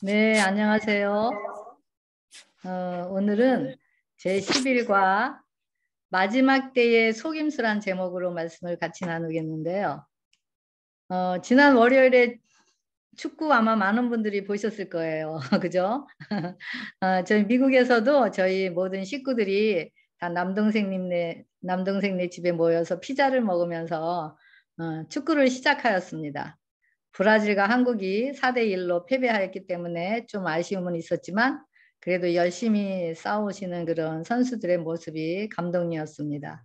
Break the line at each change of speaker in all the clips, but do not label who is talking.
네, 안녕하세요. 오늘은 제10일과 마지막 때의 속임수란 제목으로 말씀을 같이 나누겠는데요. 지난 월요일에 축구 아마 많은 분들이 보셨을 거예요. 그죠? 저희 미국에서도 저희 모든 식구들이 다 남동생네 집에 모여서 피자를 먹으면서 축구를 시작하였습니다. 브라질과 한국이 4대1로 패배하였기 때문에 좀 아쉬움은 있었지만 그래도 열심히 싸우시는 그런 선수들의 모습이 감동이었습니다.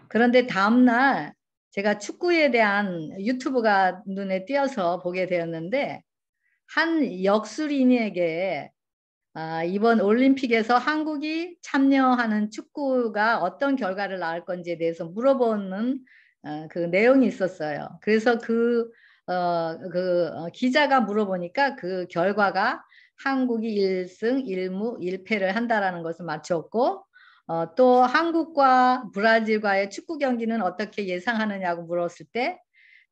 그런데 다음날 제가 축구에 대한 유튜브가 눈에 띄어서 보게 되었는데 한 역술인에게 이번 올림픽에서 한국이 참여하는 축구가 어떤 결과를 낳을 건지에 대해서 물어보는 그 내용이 있었어요. 그래서 기자가 물어보니까 그 결과가 한국이 1승 1무 1패를 한다라는 것을 맞췄고 또 한국과 브라질과의 축구 경기는 어떻게 예상하느냐고 물었을 때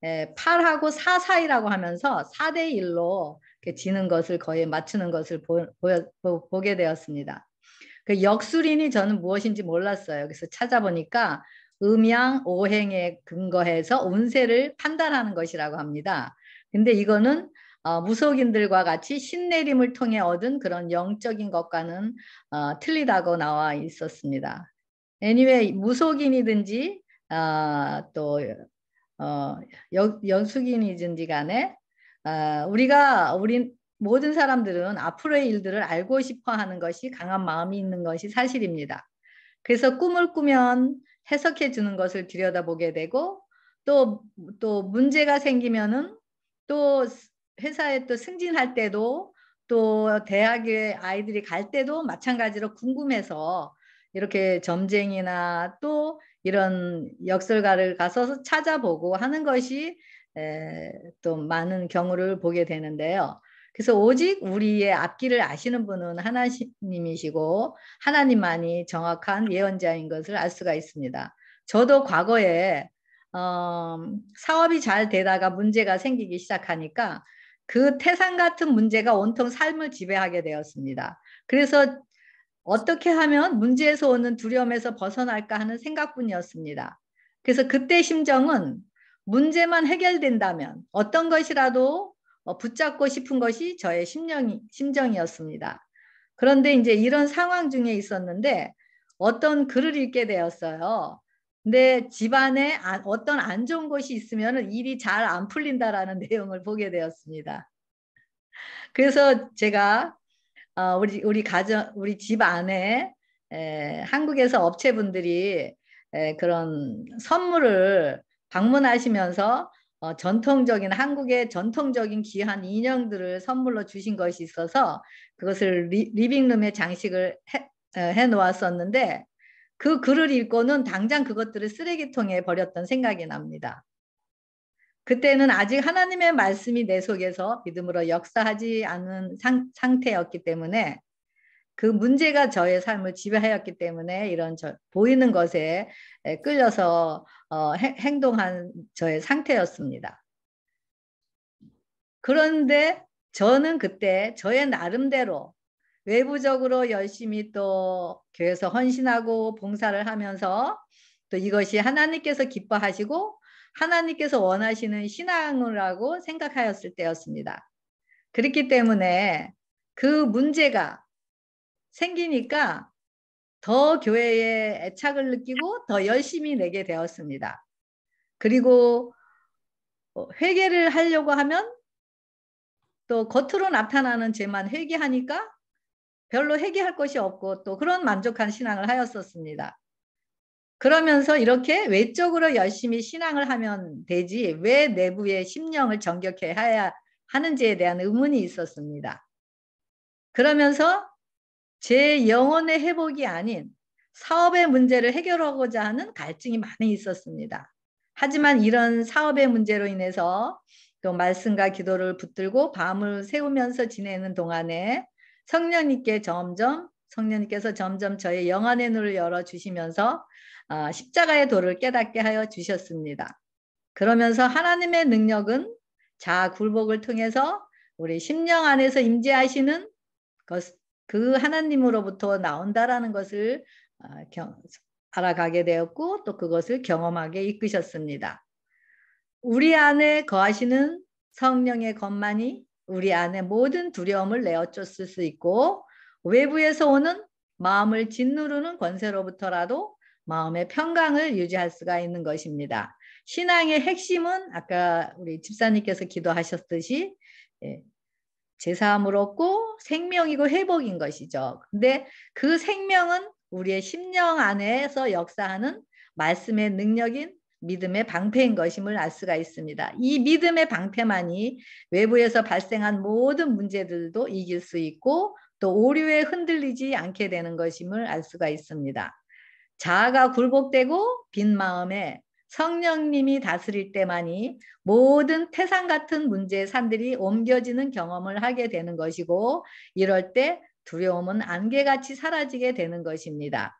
8하고 4 사이라고 하면서 4대1로 지는 것을 거의 맞추는 것을 보게 되었습니다. 그 역술인이 저는 무엇인지 몰랐어요. 그래서 찾아보니까 음양 오행에 근거해서 운세를 판단하는 것이라고 합니다. 근데 이거는 무속인들과 같이 신내림을 통해 얻은 그런 영적인 것과는 틀리다고 나와 있었습니다. anyway, 무속인이든지 또 연숙인이든지 간에 우리 모든 사람들은 앞으로의 일들을 알고 싶어 하는 것이 강한 마음이 있는 것이 사실입니다. 그래서 꿈을 꾸면 해석해 주는 것을 들여다보게 되고 또, 또 문제가 생기면은 또 회사에 또 승진할 때도 또 대학에 아이들이 갈 때도 마찬가지로 궁금해서 이렇게 점쟁이나 또 이런 역설가를 가서 찾아보고 하는 것이 또 많은 경우를 보게 되는데요. 그래서 오직 우리의 앞길을 아시는 분은 하나님이시고 하나님만이 정확한 예언자인 것을 알 수가 있습니다. 저도 과거에 사업이 잘 되다가 문제가 생기기 시작하니까 그 태산 같은 문제가 온통 삶을 지배하게 되었습니다. 그래서 어떻게 하면 문제에서 오는 두려움에서 벗어날까 하는 생각뿐이었습니다. 그래서 그때 심정은 문제만 해결된다면 어떤 것이라도 붙잡고 싶은 것이 저의 심정이었습니다. 그런데 이제 이런 상황 중에 있었는데 어떤 글을 읽게 되었어요. 근데 집안에 어떤 안 좋은 것이 있으면 일이 잘 안 풀린다라는 내용을 보게 되었습니다. 그래서 제가 우리 가정, 우리 집 안에 한국에서 업체분들이 그런 선물을 방문하시면서 전통적인 한국의 전통적인 귀한 인형들을 선물로 주신 것이 있어서 그것을 리빙룸에 장식을 해 놓았었는데 그 글을 읽고는 당장 그것들을 쓰레기통에 버렸던 생각이 납니다. 그때는 아직 하나님의 말씀이 내 속에서 믿음으로 역사하지 않은 상태였기 때문에 그 문제가 저의 삶을 지배하였기 때문에 이런 보이는 것에 끌려서 행동한 저의 상태였습니다. 그런데 저는 그때 저의 나름대로 외부적으로 열심히 또 교회에서 헌신하고 봉사를 하면서 또 이것이 하나님께서 기뻐하시고 하나님께서 원하시는 신앙이라고 생각하였을 때였습니다. 그렇기 때문에 그 문제가 생기니까 더 교회에 애착을 느끼고 더 열심히 내게 되었습니다. 그리고 회개를 하려고 하면 또 겉으로 나타나는 죄만 회개하니까 별로 회개할 것이 없고 또 그런 만족한 신앙을 하였었습니다. 그러면서 이렇게 외적으로 열심히 신앙을 하면 되지 왜 내부의 심령을 정결케 해야 하는지에 대한 의문이 있었습니다. 그러면서 제 영혼의 회복이 아닌 사업의 문제를 해결하고자 하는 갈증이 많이 있었습니다. 하지만 이런 사업의 문제로 인해서 또 말씀과 기도를 붙들고 밤을 새우면서 지내는 동안에 성령님께서 점점 저의 영안의 눈을 열어주시면서 십자가의 도를 깨닫게 하여 주셨습니다. 그러면서 하나님의 능력은 자아 굴복을 통해서 우리 심령 안에서 임재하시는 것, 그 하나님으로부터 나온다라는 것을 알아가게 되었고 또 그것을 경험하게 이끄셨습니다. 우리 안에 거하시는 성령의 것만이 우리 안에 모든 두려움을 내어쫓을 수 있고 외부에서 오는 마음을 짓누르는 권세로부터라도 마음의 평강을 유지할 수가 있는 것입니다. 신앙의 핵심은 아까 우리 집사님께서 기도하셨듯이 제사함을 얻고 생명이고 회복인 것이죠. 근데 그 생명은 우리의 심령 안에서 역사하는 말씀의 능력인 믿음의 방패인 것임을 알 수가 있습니다. 이 믿음의 방패만이 외부에서 발생한 모든 문제들도 이길 수 있고 또 오류에 흔들리지 않게 되는 것임을 알 수가 있습니다. 자아가 굴복되고 빈 마음에 성령님이 다스릴 때만이 모든 태산 같은 문제의 산들이 옮겨지는 경험을 하게 되는 것이고 이럴 때 두려움은 안개같이 사라지게 되는 것입니다.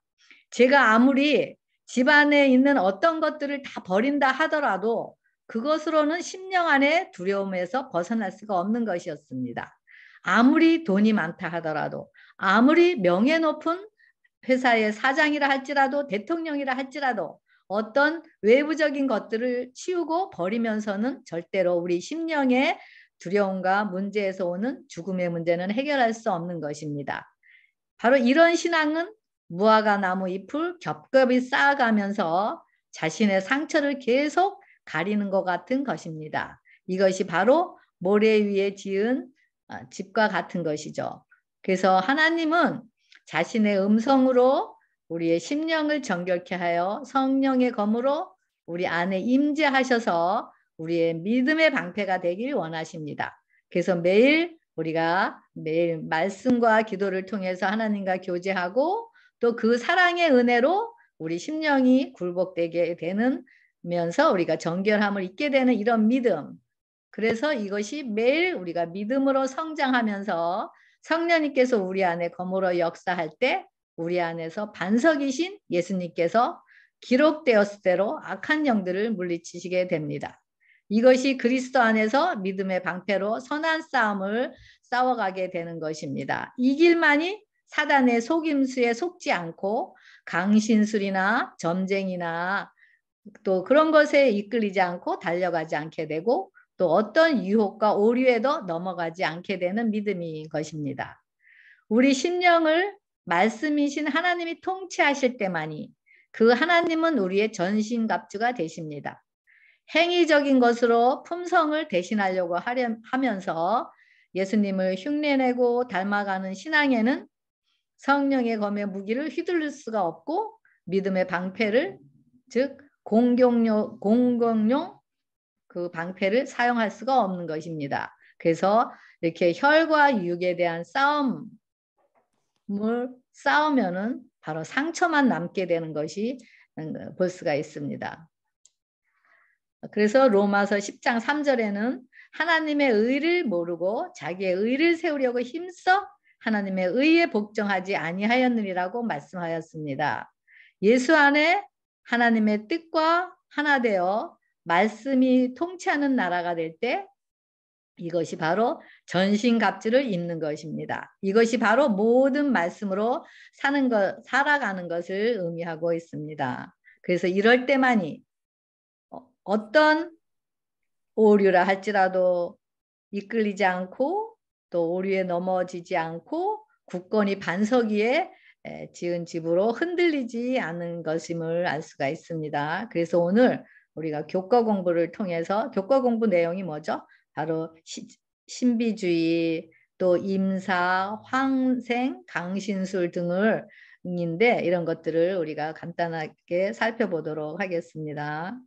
제가 아무리 집안에 있는 어떤 것들을 다 버린다 하더라도 그것으로는 심령 안에 두려움에서 벗어날 수가 없는 것이었습니다. 아무리 돈이 많다 하더라도 아무리 명예 높은 회사의 사장이라 할지라도 대통령이라 할지라도 어떤 외부적인 것들을 치우고 버리면서는 절대로 우리 심령의 두려움과 문제에서 오는 죽음의 문제는 해결할 수 없는 것입니다. 바로 이런 신앙은 무화과 나무 잎을 겹겹이 쌓아가면서 자신의 상처를 계속 가리는 것 같은 것입니다. 이것이 바로 모래 위에 지은 집과 같은 것이죠. 그래서 하나님은 자신의 음성으로 우리의 심령을 정결케 하여 성령의 검으로 우리 안에 임재하셔서 우리의 믿음의 방패가 되길 원하십니다. 그래서 우리가 매일 말씀과 기도를 통해서 하나님과 교제하고 또 그 사랑의 은혜로 우리 심령이 굴복되게 되면서 우리가 정결함을 잊게 되는 이런 믿음. 그래서 이것이 매일 우리가 믿음으로 성장하면서 성령님께서 우리 안에 검으로 역사할 때 우리 안에서 반석이신 예수님께서 기록되었을 대로 악한 영들을 물리치시게 됩니다. 이것이 그리스도 안에서 믿음의 방패로 선한 싸움을 싸워가게 되는 것입니다. 이 길만이 사단의 속임수에 속지 않고 강신술이나 점쟁이나 또 그런 것에 이끌리지 않고 달려가지 않게 되고 또 어떤 유혹과 오류에도 넘어가지 않게 되는 믿음인 것입니다. 우리 심령을 말씀이신 하나님이 통치하실 때만이 그 하나님은 우리의 전신갑주가 되십니다. 행위적인 것으로 품성을 대신하려고 하면서 예수님을 흉내내고 닮아가는 신앙에는 성령의 검의 무기를 휘둘릴 수가 없고 믿음의 방패를 즉 공격용 그 방패를 사용할 수가 없는 것입니다. 그래서 이렇게 혈과 육에 대한 싸우면은 바로 상처만 남게 되는 것이 볼 수가 있습니다. 그래서 로마서 10장 3절에는 하나님의 의를 모르고 자기의 의를 세우려고 힘써 하나님의 의에 복종하지 아니하였느니라고 말씀하였습니다. 예수 안에 하나님의 뜻과 하나 되어 말씀이 통치하는 나라가 될 때 이것이 바로 전신갑주를 입는 것입니다. 이것이 바로 모든 말씀으로 살아가는 것을 의미하고 있습니다. 그래서 이럴 때만이 어떤 오류라 할지라도 이끌리지 않고 또 오류에 넘어지지 않고 굳건히 반석 위에 지은 집으로 흔들리지 않는 것임을 알 수가 있습니다. 그래서 오늘 우리가 교과 공부를 통해서 교과 공부 내용이 뭐죠? 바로 신비주의, 또 임사, 황생, 강신술 등인데 이런 것들을 우리가 간단하게 살펴보도록 하겠습니다.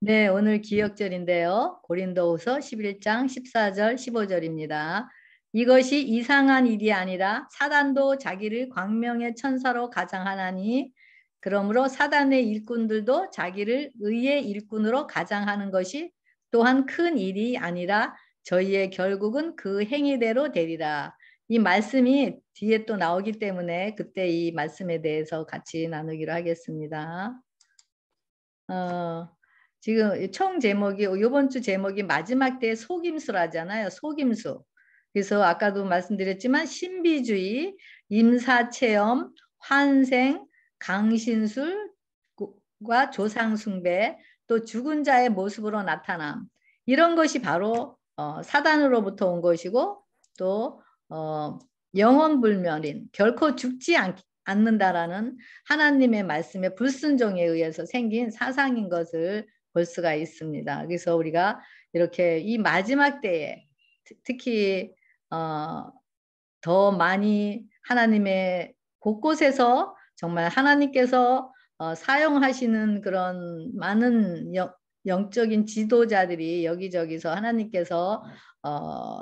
네, 오늘 기억절인데요. 고린도후서 11장 14절 15절입니다. 이것이 이상한 일이 아니라 사단도 자기를 광명의 천사로 가장하나니 그러므로 사단의 일꾼들도 자기를 의의 일꾼으로 가장하는 것이 또한 큰 일이 아니라 저희의 결국은 그 행위대로 되리라. 이 말씀이 뒤에 또 나오기 때문에 그때 이 말씀에 대해서 같이 나누기로 하겠습니다. 지금 총 제목이 이번 주 제목이 마지막 때의 속임수라잖아요. 속임수. 그래서 아까도 말씀드렸지만 신비주의, 임사체험, 환생, 강신술과 조상숭배, 또 죽은 자의 모습으로 나타남. 이런 것이 바로 사단으로부터 온 것이고 또 영원불멸인 결코 죽지 않는다라는 하나님의 말씀의 불순종에 의해서 생긴 사상인 것을 볼 수가 있습니다. 그래서 우리가 이렇게 이 마지막 때에 특히 더 많이 하나님의 곳곳에서 정말 하나님께서 사용하시는 그런 많은 영적인 지도자들이 여기저기서 하나님께서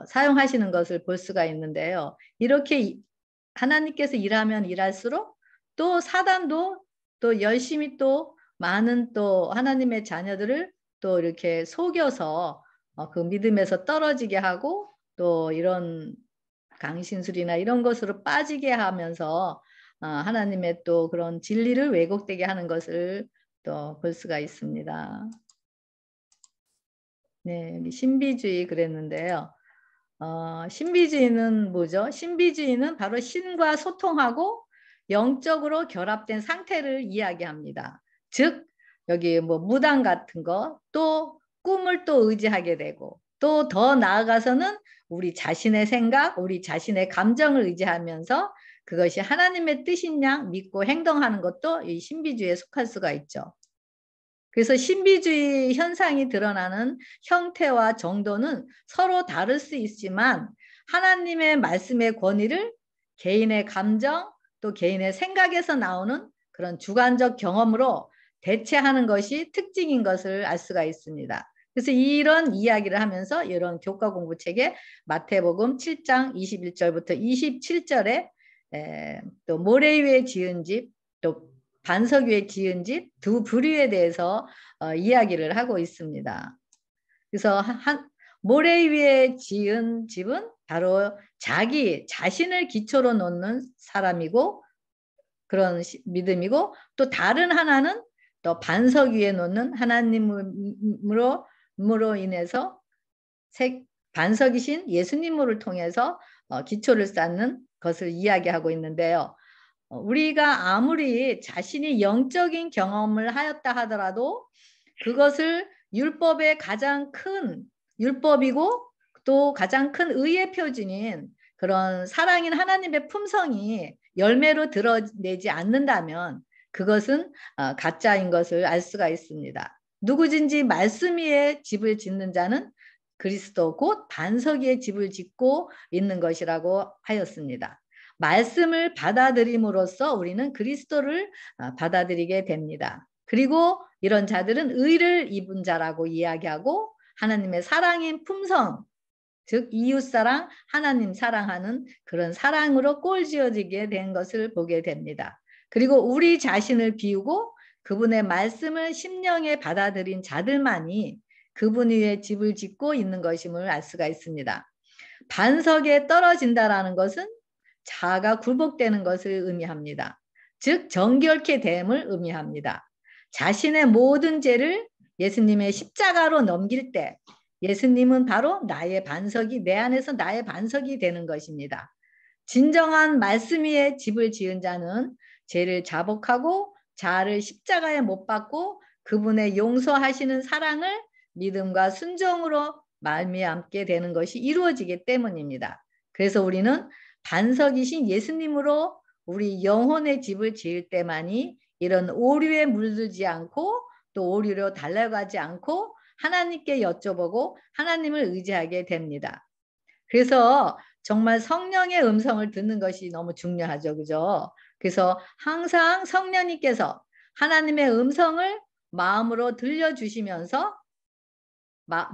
사용하시는 것을 볼 수가 있는데요. 이렇게 하나님께서 일하면 일할수록 또 사단도 또 열심히 또 많은 또 하나님의 자녀들을 또 이렇게 속여서 그 믿음에서 떨어지게 하고 또 이런 강신술이나 이런 것으로 빠지게 하면서 하나님의 또 그런 진리를 왜곡되게 하는 것을 또 볼 수가 있습니다. 네, 여기 신비주의 그랬는데요. 신비주의는 뭐죠? 신비주의는 바로 신과 소통하고 영적으로 결합된 상태를 이야기합니다. 즉 여기 뭐 무당 같은 거, 또 꿈을 또 의지하게 되고 또 더 나아가서는 우리 자신의 생각, 우리 자신의 감정을 의지하면서 그것이 하나님의 뜻인 양 믿고 행동하는 것도 이 신비주의에 속할 수가 있죠. 그래서 신비주의 현상이 드러나는 형태와 정도는 서로 다를 수 있지만 하나님의 말씀의 권위를 개인의 감정 또 개인의 생각에서 나오는 그런 주관적 경험으로 대체하는 것이 특징인 것을 알 수가 있습니다. 그래서 이런 이야기를 하면서 이런 교과 공부책에 마태복음 7장 21절부터 27절에 또 모래 위에 지은 집, 또 반석 위에 지은 집 두 부류에 대해서 이야기를 하고 있습니다. 그래서 모래 위에 지은 집은 바로 자기 자신을 기초로 놓는 사람이고 그런 믿음이고 또 다른 하나는 또 반석 위에 놓는 하나님으로 인해서 반석이신 예수님을 통해서 기초를 쌓는 것을 이야기하고 있는데요. 우리가 아무리 자신이 영적인 경험을 하였다 하더라도 그것을 율법의 가장 큰 율법이고 또 가장 큰 의의 표준인 그런 사랑인 하나님의 품성이 열매로 드러내지 않는다면 그것은 가짜인 것을 알 수가 있습니다. 누구든지 말씀 위에 집을 짓는 자는 그리스도 곧 반석 위에 집을 짓고 있는 것이라고 하였습니다. 말씀을 받아들임으로써 우리는 그리스도를 받아들이게 됩니다. 그리고 이런 자들은 의를 입은 자라고 이야기하고 하나님의 사랑인 품성, 즉 이웃사랑, 하나님 사랑하는 그런 사랑으로 꼴지어지게 된 것을 보게 됩니다. 그리고 우리 자신을 비우고 그분의 말씀을 심령에 받아들인 자들만이 그분 위에 집을 짓고 있는 것임을 알 수가 있습니다. 반석에 떨어진다라는 것은 자아가 굴복되는 것을 의미합니다. 즉 정결케 됨을 의미합니다. 자신의 모든 죄를 예수님의 십자가로 넘길 때 예수님은 바로 나의 반석이 내 안에서 나의 반석이 되는 것입니다. 진정한 말씀 위에 집을 지은 자는 죄를 자복하고 자아를 십자가에 못 박고 그분의 용서하시는 사랑을 믿음과 순종으로 말미암게 되는 것이 이루어지기 때문입니다. 그래서 우리는 반석이신 예수님으로 우리 영혼의 집을 지을 때만이 이런 오류에 물들지 않고 또 오류로 달려가지 않고 하나님께 여쭤보고 하나님을 의지하게 됩니다. 그래서 정말 성령의 음성을 듣는 것이 너무 중요하죠. 그죠? 그래서 항상 성령님께서 하나님의 음성을 마음으로 들려주시면서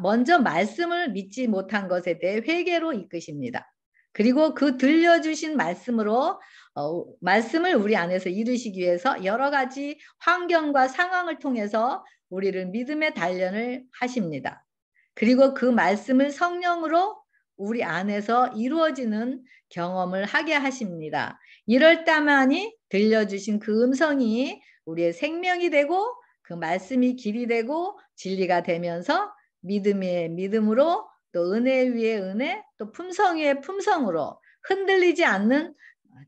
먼저 말씀을 믿지 못한 것에 대해 회개로 이끄십니다. 그리고 그 들려주신 말씀으로 말씀을 우리 안에서 이루시기 위해서 여러 가지 환경과 상황을 통해서 우리를 믿음의 단련을 하십니다. 그리고 그 말씀을 성령으로 우리 안에서 이루어지는 경험을 하게 하십니다. 이럴 때만이 들려주신 그 음성이 우리의 생명이 되고 그 말씀이 길이 되고 진리가 되면서 믿음의 믿음으로 또 은혜 위에 은혜 또 품성 위에 품성으로 흔들리지 않는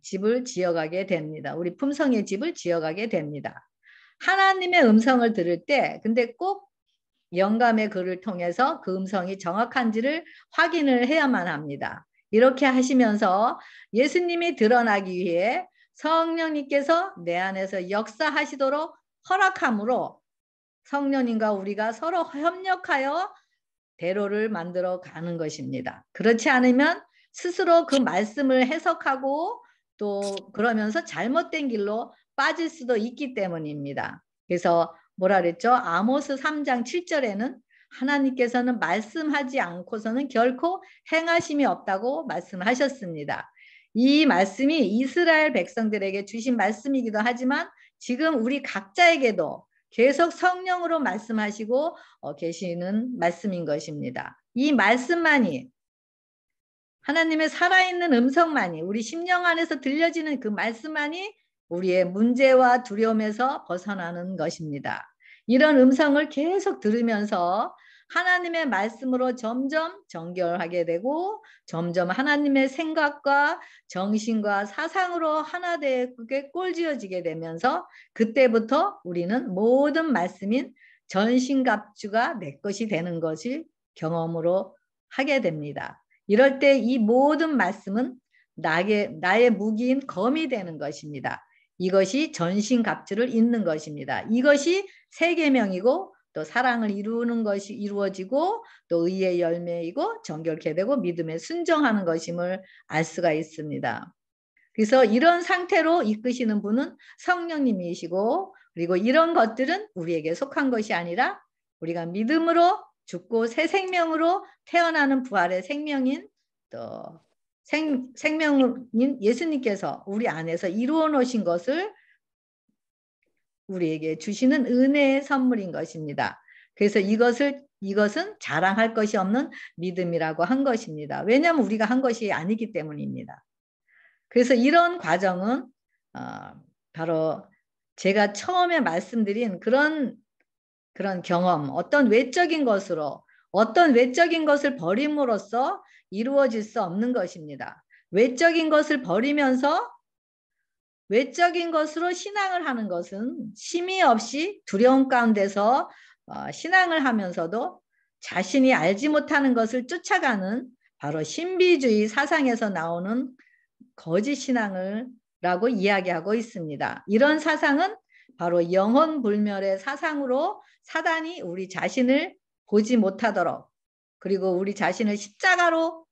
집을 지어가게 됩니다. 우리 품성의 집을 지어가게 됩니다. 하나님의 음성을 들을 때 근데 꼭 영감의 글을 통해서 그 음성이 정확한지를 확인을 해야만 합니다. 이렇게 하시면서 예수님이 드러나기 위해 성령님께서 내 안에서 역사하시도록 허락함으로 성령님과 우리가 서로 협력하여 대로를 만들어 가는 것입니다. 그렇지 않으면 스스로 그 말씀을 해석하고 또 그러면서 잘못된 길로 빠질 수도 있기 때문입니다. 그래서 뭐라 그랬죠? 아모스 3장 7절에는 하나님께서는 말씀하지 않고서는 결코 행하심이 없다고 말씀하셨습니다. 이 말씀이 이스라엘 백성들에게 주신 말씀이기도 하지만 지금 우리 각자에게도 계속 성령으로 말씀하시고 계시는 말씀인 것입니다. 이 말씀만이 하나님의 살아있는 음성만이 우리 심령 안에서 들려지는 그 말씀만이 우리의 문제와 두려움에서 벗어나는 것입니다. 이런 음성을 계속 들으면서 하나님의 말씀으로 점점 정결하게 되고 점점 하나님의 생각과 정신과 사상으로 하나 되게 꼴지어지게 되면서 그때부터 우리는 모든 말씀인 전신갑주가 내 것이 되는 것을 경험으로 하게 됩니다. 이럴 때 이 모든 말씀은 나의 무기인 검이 되는 것입니다. 이것이 전신갑주를 잇는 것입니다. 이것이 세 계명이고 또 사랑을 이루는 것이 이루어지고 또 의의 열매이고 정결케 되고 믿음에 순종하는 것임을 알 수가 있습니다. 그래서 이런 상태로 이끄시는 분은 성령님이시고 그리고 이런 것들은 우리에게 속한 것이 아니라 우리가 믿음으로 죽고 새 생명으로 태어나는 부활의 생명인 또 생명인 예수님께서 우리 안에서 이루어 놓으신 것을 우리에게 주시는 은혜의 선물인 것입니다. 그래서 이것은 자랑할 것이 없는 믿음이라고 한 것입니다. 왜냐하면 우리가 한 것이 아니기 때문입니다. 그래서 이런 과정은 바로 제가 처음에 말씀드린 그런 경험, 어떤 외적인 것으로 어떤 외적인 것을 버림으로써 이루어질 수 없는 것입니다. 외적인 것을 버리면서 외적인 것으로 신앙을 하는 것은 심의 없이 두려움 가운데서 신앙을 하면서도 자신이 알지 못하는 것을 쫓아가는 바로 신비주의 사상에서 나오는 거짓 신앙을 라고 이야기하고 있습니다. 이런 사상은 바로 영혼불멸의 사상으로 사단이 우리 자신을 보지 못하도록 그리고 우리 자신을 십자가로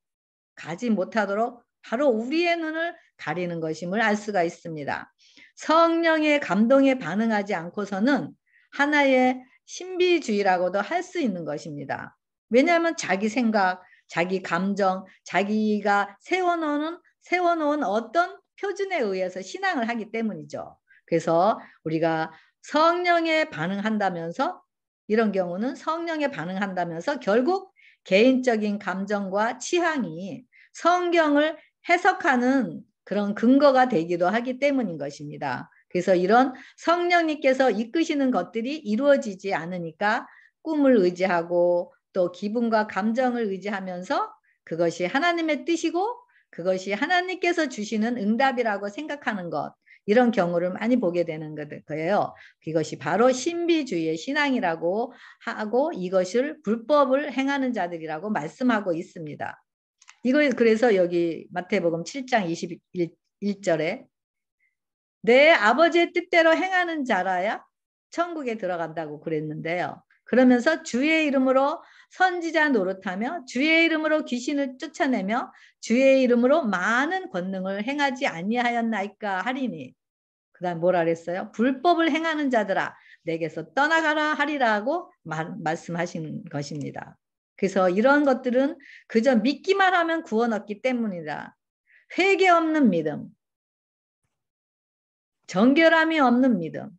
가지 못하도록 바로 우리의 눈을 가리는 것임을 알 수가 있습니다. 성령의 감동에 반응하지 않고서는 하나의 신비주의라고도 할 수 있는 것입니다. 왜냐하면 자기 생각, 자기 감정, 자기가 세워놓은 어떤 표준에 의해서 신앙을 하기 때문이죠. 그래서 우리가 성령에 반응한다면서 이런 경우는 성령에 반응한다면서 결국 개인적인 감정과 취향이 성경을 해석하는 그런 근거가 되기도 하기 때문인 것입니다. 그래서 이런 성령님께서 이끄시는 것들이 이루어지지 않으니까 꿈을 의지하고 또 기분과 감정을 의지하면서 그것이 하나님의 뜻이고 그것이 하나님께서 주시는 응답이라고 생각하는 것 이런 경우를 많이 보게 되는 거예요. 이것이 바로 신비주의의 신앙이라고 하고 이것을 불법을 행하는 자들이라고 말씀하고 있습니다. 이거 그래서 여기 마태복음 7장 21절에 내 아버지의 뜻대로 행하는 자라야 천국에 들어간다고 그랬는데요. 그러면서 주의 이름으로 선지자 노릇하며 주의 이름으로 귀신을 쫓아내며 주의 이름으로 많은 권능을 행하지 아니하였나이까 하리니 그 다음 뭐라 그랬어요? 불법을 행하는 자들아 내게서 떠나가라 하리라고 말씀하신 것입니다. 그래서 이런 것들은 그저 믿기만 하면 구원 얻기 때문이다. 회개 없는 믿음, 정결함이 없는 믿음,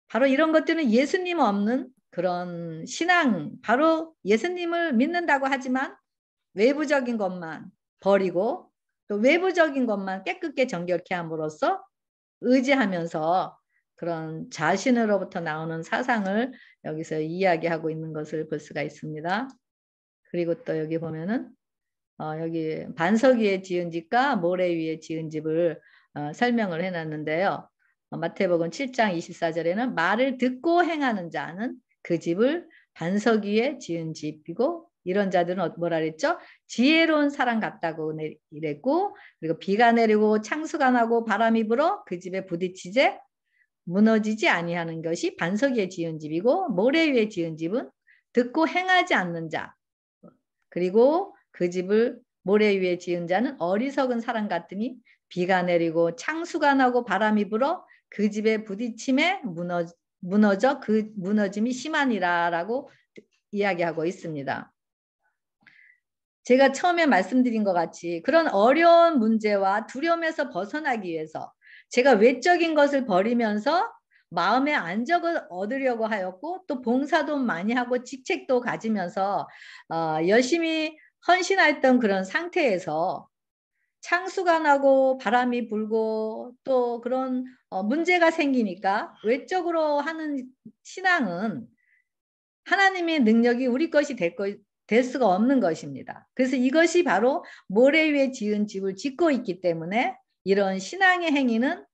바로 이런 것들은 예수님 없는 그런 신앙, 바로 예수님을 믿는다고 하지만 외부적인 것만 버리고 또 외부적인 것만 깨끗게 정결케 함으로써 의지하면서 그런 자신으로부터 나오는 사상을 여기서 이야기하고 있는 것을 볼 수가 있습니다. 그리고 또 여기 보면은 여기 반석 위에 지은 집과 모래 위에 지은 집을 설명을 해놨는데요. 마태복음 7장 24절에는 말을 듣고 행하는 자는 그 집을 반석 위에 지은 집이고 이런 자들은 뭐라 그랬죠? 지혜로운 사람 같다고 이랬고 그리고 비가 내리고 창수가 나고 바람이 불어 그 집에 부딪히제 무너지지 아니하는 것이 반석 위에 지은 집이고 모래 위에 지은 집은 듣고 행하지 않는 자 그리고 그 집을 모래 위에 지은 자는 어리석은 사람 같으니 비가 내리고 창수가 나고 바람이 불어 그 집에 부딪힘에 무너져 그 무너짐이 심하니라라고 이야기하고 있습니다. 제가 처음에 말씀드린 것 같이 그런 어려운 문제와 두려움에서 벗어나기 위해서 제가 외적인 것을 버리면서 마음의 안정을 얻으려고 하였고 또 봉사도 많이 하고 직책도 가지면서 열심히 헌신했던 그런 상태에서 창수가 나고 바람이 불고 또 그런 문제가 생기니까 외적으로 하는 신앙은 하나님의 능력이 우리 것이 될 수가 없는 것입니다. 그래서 이것이 바로 모래 위에 지은 집을 짓고 있기 때문에 이런 신앙의 행위는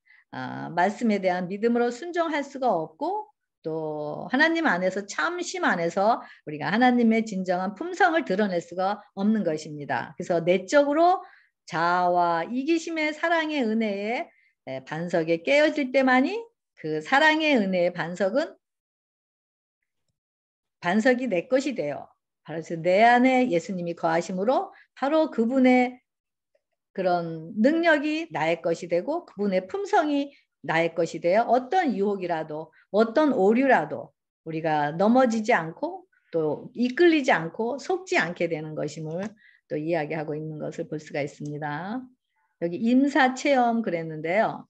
말씀에 대한 믿음으로 순종할 수가 없고 또 하나님 안에서 참심 안에서 우리가 하나님의 진정한 품성을 드러낼 수가 없는 것입니다. 그래서 내적으로 자아와 이기심의 사랑의 은혜에 반석에 깨어질 때만이 그 사랑의 은혜의 반석이 내 것이 돼요. 바로 내 안에 예수님이 거하심으로 바로 그분의 그런 능력이 나의 것이 되고 그분의 품성이 나의 것이 되어 어떤 유혹이라도 어떤 오류라도 우리가 넘어지지 않고 또 이끌리지 않고 속지 않게 되는 것임을 또 이야기하고 있는 것을 볼 수가 있습니다. 여기 임사체험 그랬는데요.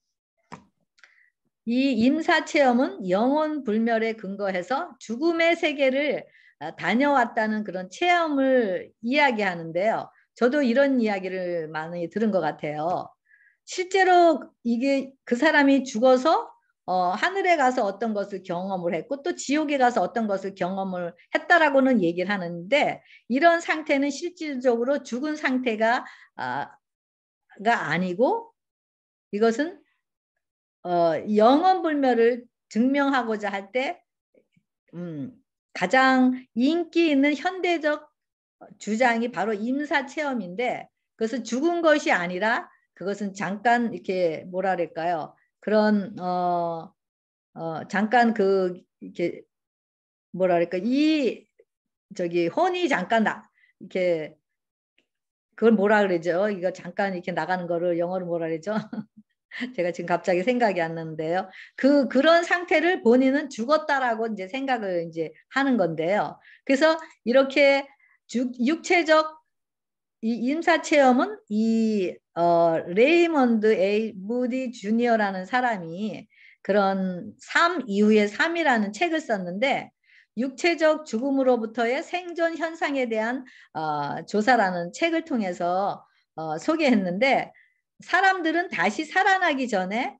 이 임사체험은 영혼 불멸에 근거해서 죽음의 세계를 다녀왔다는 그런 체험을 이야기하는데요. 저도 이런 이야기를 많이 들은 것 같아요. 실제로 이게 그 사람이 죽어서 하늘에 가서 어떤 것을 경험을 했고 또 지옥에 가서 어떤 것을 경험을 했다라고는 얘기를 하는데 이런 상태는 실질적으로 죽은 상태가 아니고 이것은 영원불멸을 증명하고자 할 때 가장 인기 있는 현대적 주장이 바로 임사체험인데 그것은 죽은 것이 아니라 그것은 잠깐 이렇게 뭐라 그럴까요? 그런 잠깐 이렇게 뭐라 그럴까 이 저기 혼이 잠깐 이렇게 그걸 뭐라 그러죠? 이거 잠깐 이렇게 나가는 거를 영어로 뭐라 그러죠? 제가 지금 갑자기 생각이 안 나는데요. 그런 상태를 본인은 죽었다라고 이제 생각을 이제 하는 건데요. 그래서 이렇게 육체적 이 임사 체험은 이 레이먼드 A 무디 주니어라는 사람이 그런 삶 이후의 삶이라는 책을 썼는데 육체적 죽음으로부터의 생존 현상에 대한 조사라는 책을 통해서 소개했는데 사람들은 다시 살아나기 전에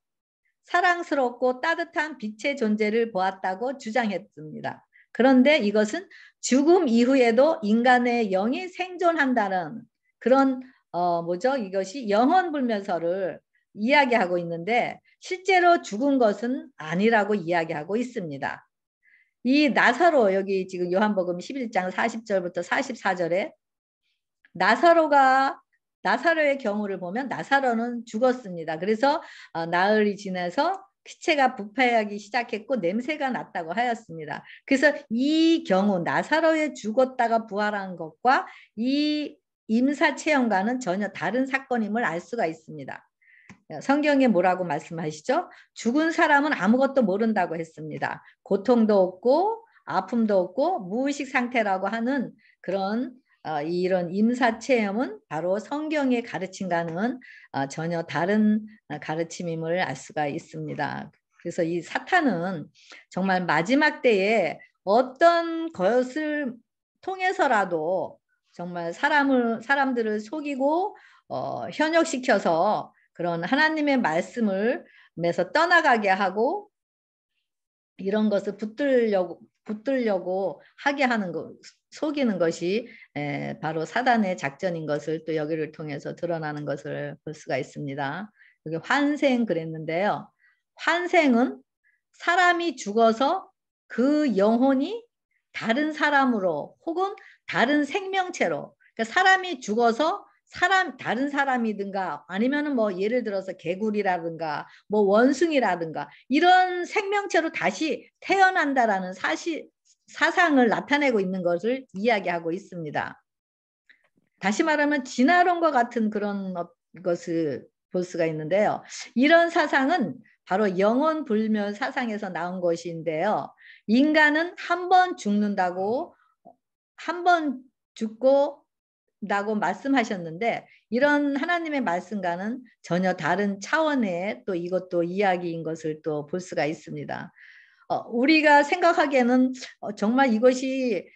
사랑스럽고 따뜻한 빛의 존재를 보았다고 주장했습니다. 그런데 이것은 죽음 이후에도 인간의 영이 생존한다는 그런 뭐죠? 이것이 영혼불면서를 이야기하고 있는데 실제로 죽은 것은 아니라고 이야기하고 있습니다. 이 나사로 여기 지금 요한복음 11장 40절부터 44절에 나사로의 경우를 보면 나사로는 죽었습니다. 그래서 나흘이 지나서 시체가 부패하기 시작했고 냄새가 났다고 하였습니다. 그래서 이 경우 나사로의 죽었다가 부활한 것과 이 임사체험과는 전혀 다른 사건임을 알 수가 있습니다. 성경에 뭐라고 말씀하시죠? 죽은 사람은 아무것도 모른다고 했습니다. 고통도 없고 아픔도 없고 무의식 상태라고 하는 그런 이런 임사체험은 바로 성경의 가르침과는 전혀 다른 가르침임을 알 수가 있습니다. 그래서 이 사탄은 정말 마지막 때에 어떤 것을 통해서라도 정말 사람들을 속이고 현혹시켜서 그런 하나님의 말씀을 에서 떠나가게 하고 이런 것을 붙들려고 하게 하는 거, 속이는 것이 바로 사단의 작전인 것을 또 여기를 통해서 드러나는 것을 볼 수가 있습니다. 여기 환생 그랬는데요. 환생은 사람이 죽어서 그 영혼이 다른 사람으로 혹은 다른 생명체로, 그러니까 사람이 죽어서 다른 사람이든가 아니면은 뭐 예를 들어서 개구리라든가 뭐 원숭이라든가 이런 생명체로 다시 태어난다라는 사상을 나타내고 있는 것을 이야기하고 있습니다. 다시 말하면 진화론과 같은 그런 것을 볼 수가 있는데요. 이런 사상은 바로 영혼불멸 사상에서 나온 것인데요. 인간은 한 번 죽는다고, 한 번 죽고 라고 말씀하셨는데 이런 하나님의 말씀과는 전혀 다른 차원의 또 이것도 이야기인 것을 또 볼 수가 있습니다. 우리가 생각하기에는 정말 이것이